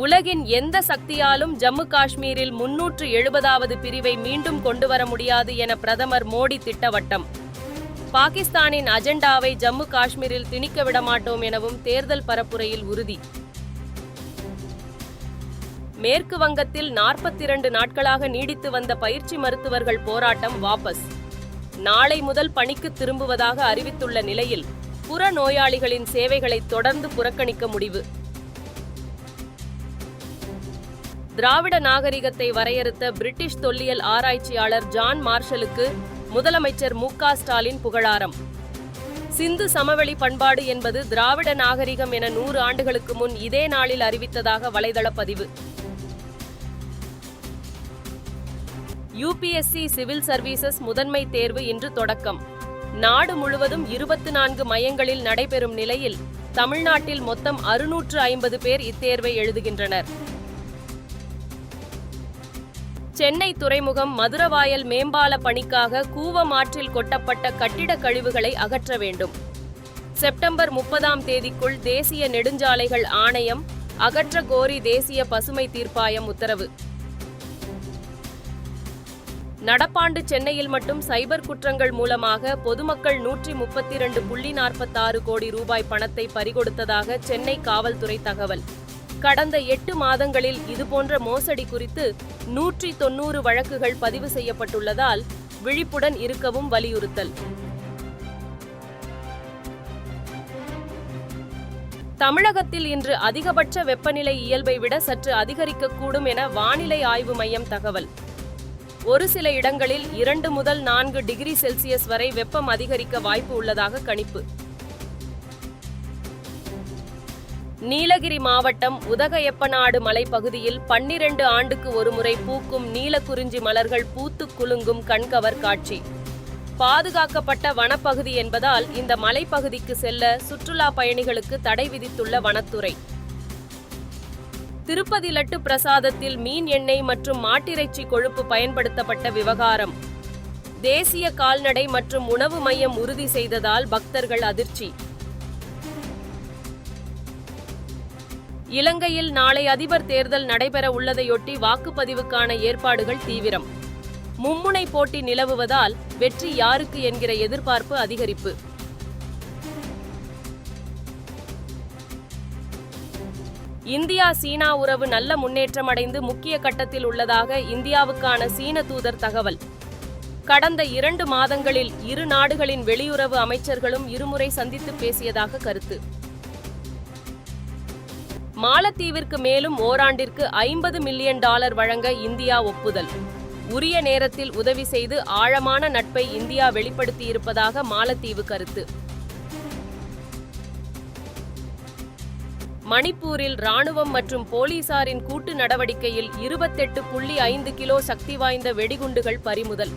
உலகின் எந்த சக்தியாலும் ஜம்மு காஷ்மீரில் 370வது பிரிவை மீண்டும் கொண்டுவர முடியாது என பிரதமர் மோடி திட்டவட்டம். பாகிஸ்தானின் அஜெண்டாவை ஜம்மு காஷ்மீரில் திணிக்க விடமாட்டோம் எனவும் தேர்தல் பரப்புரையில் உறுதி. மேற்கு வங்கத்தில் 42 நாட்களாக நீடித்து வந்த பயிற்சி மருத்துவர்கள் போராட்டம் வாபஸ். நாளை முதல் பணிக்கு திரும்புவதாக அறிவித்துள்ள நிலையில் புற நோயாளிகளின் சேவைகளை தொடர்ந்து புறக்கணிக்க முடிவு. திராவிட நாகரிகத்தை வரையறுத்த பிரிட்டிஷ் தொல்லியல் ஆராய்ச்சியாளர் ஜான் மார்ஷலுக்கு முதலமைச்சர் மு.க. ஸ்டாலின் புகழாரம். சிந்து சமவெளி பண்பாடு என்பது திராவிட நாகரிகம் என 100 ஆண்டுகளுக்கு முன் இதே நாளில் அறிவித்ததாக வலைதள பதிவு. UPSC சிவில் சர்வீசஸ் முதன்மை தேர்வு இன்று தொடக்கம். நாடு முழுவதும் 24 மையங்களில் நடைபெறும் நிலையில் தமிழ்நாட்டில் மொத்தம் 650 பேர் இத்தேர்வை எழுதுகின்றனர். சென்னை துறைமுகம் மதுரவாயல் மேம்பால பணிக்காக கூவம் ஆற்றில் கொட்டப்பட்ட கட்டிட கழிவுகளை அகற்ற வேண்டும். செப்டம்பர் 30ஆம் தேதிக்குள் தேசிய நெடுஞ்சாலைகள் ஆணையம் அகற்ற கோரி தேசிய பசுமை தீர்ப்பாயம் உத்தரவு. நடப்பாண்டு சென்னையில் மட்டும் சைபர் குற்றங்கள் மூலமாக பொதுமக்கள் 132.46 கோடி ரூபாய் பணத்தை பறிகொடுத்ததாக சென்னை காவல்துறை தகவல். கடந்த 8 மாதங்களில் இதுபோன்ற மோசடி குறித்து 190 வழக்குகள் பதிவு செய்யப்பட்டுள்ளதால் விழிப்புடன் இருக்கவும் வலியுறுத்தல். தமிழகத்தில் இன்று அதிகபட்ச வெப்பநிலை இயல்பை விட சற்று அதிகரிக்கக்கூடும் என வானிலை ஆய்வு மையம் தகவல். ஒரு சில இடங்களில் 2 முதல் 4 டிகிரி செல்சியஸ் வரை வெப்பம் அதிகரிக்க வாய்ப்பு உள்ளதாக கணிப்பு. நீலகிரி மாவட்டம் உதகையப்பநாடு மலைப்பகுதியில் 12 ஆண்டுக்கு ஒருமுறை பூக்கும் நீலக்குறிஞ்சி மலர்கள் பூத்து குலுங்கும் கண்கவர் காட்சி. பாதுகாக்கப்பட்ட வனப்பகுதி என்பதால் இந்த மலைப்பகுதிக்கு செல்ல சுற்றுலா பயணிகளுக்கு தடை விதித்துள்ள வனத்துறை. திருப்பதி லட்டு பிரசாதத்தில் மீன் எண்ணெய் மற்றும் மாட்டிறைச்சி கொழுப்பு பயன்படுத்தப்பட்ட விவகாரம். தேசிய கால்நடை மற்றும் உணவு மையம் உறுதி செய்ததால் பக்தர்கள் அதிர்ச்சி. இலங்கையில் நாளை அதிபர் தேர்தல் நடைபெற உள்ளதையொட்டி வாக்குப்பதிவுக்கான ஏற்பாடுகள் தீவிரம். மும்முனை போட்டி நிலவுவதால் வெற்றி யாருக்கு என்கிற எதிர்பார்ப்பு அதிகரிப்பு. இந்தியா சீனா உறவு நல்ல முன்னேற்றம் அடைந்து முக்கிய கட்டத்தில் உள்ளதாக இந்தியாவுக்கான சீன தூதர் தகவல். கடந்த 2 மாதங்களில் இரு நாடுகளின் வெளியுறவு அமைச்சர்களும் இருமுறை சந்தித்து பேசியதாக கருத்து. மாலத்தீவிற்கு மேலும் ஓராண்டிற்கு $50 மில்லியன் வழங்க இந்தியா ஒப்புதல். உரிய நேரத்தில் உதவி செய்து ஆழமான நட்பை இந்தியா வெளிப்படுத்தியிருப்பதாக மாலத்தீவு கருத்து. மணிப்பூரில் ராணுவம் மற்றும் போலீசாரின் கூட்டு நடவடிக்கையில் 28.5 கிலோ சக்தி வாய்ந்த வெடிகுண்டுகள் பறிமுதல்.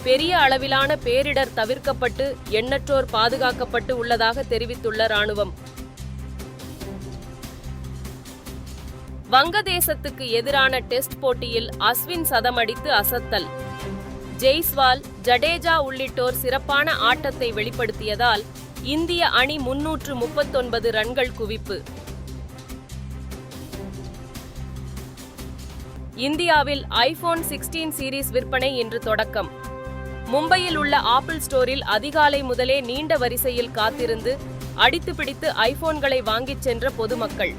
பெரிய அளவிலான பேரிடர் தவிர்க்கப்பட்டு எண்ணற்றோர் பாதுகாக்கப்பட்டு உள்ளதாக தெரிவித்துள்ள ராணுவம். வங்கதேசத்துக்கு எதிரான டெஸ்ட் போட்டியில் அஸ்வின் சதமடித்து அசத்தல். ஜெய்ஸ்வால், ஜடேஜா உள்ளிட்டோர் சிறப்பான ஆட்டத்தை வெளிப்படுத்தியதால் இந்திய அணி 339 ரன்கள் குவிப்பு. இந்தியாவில் iPhone 16 சீரீஸ் விற்பனை இன்று தொடக்கம். மும்பையில் உள்ள ஆப்பிள் ஸ்டோரில் அதிகாலை முதலே நீண்ட வரிசையில் காத்திருந்து அடித்து பிடித்து ஐபோன்களை வாங்கிச் சென்ற பொதுமக்கள்.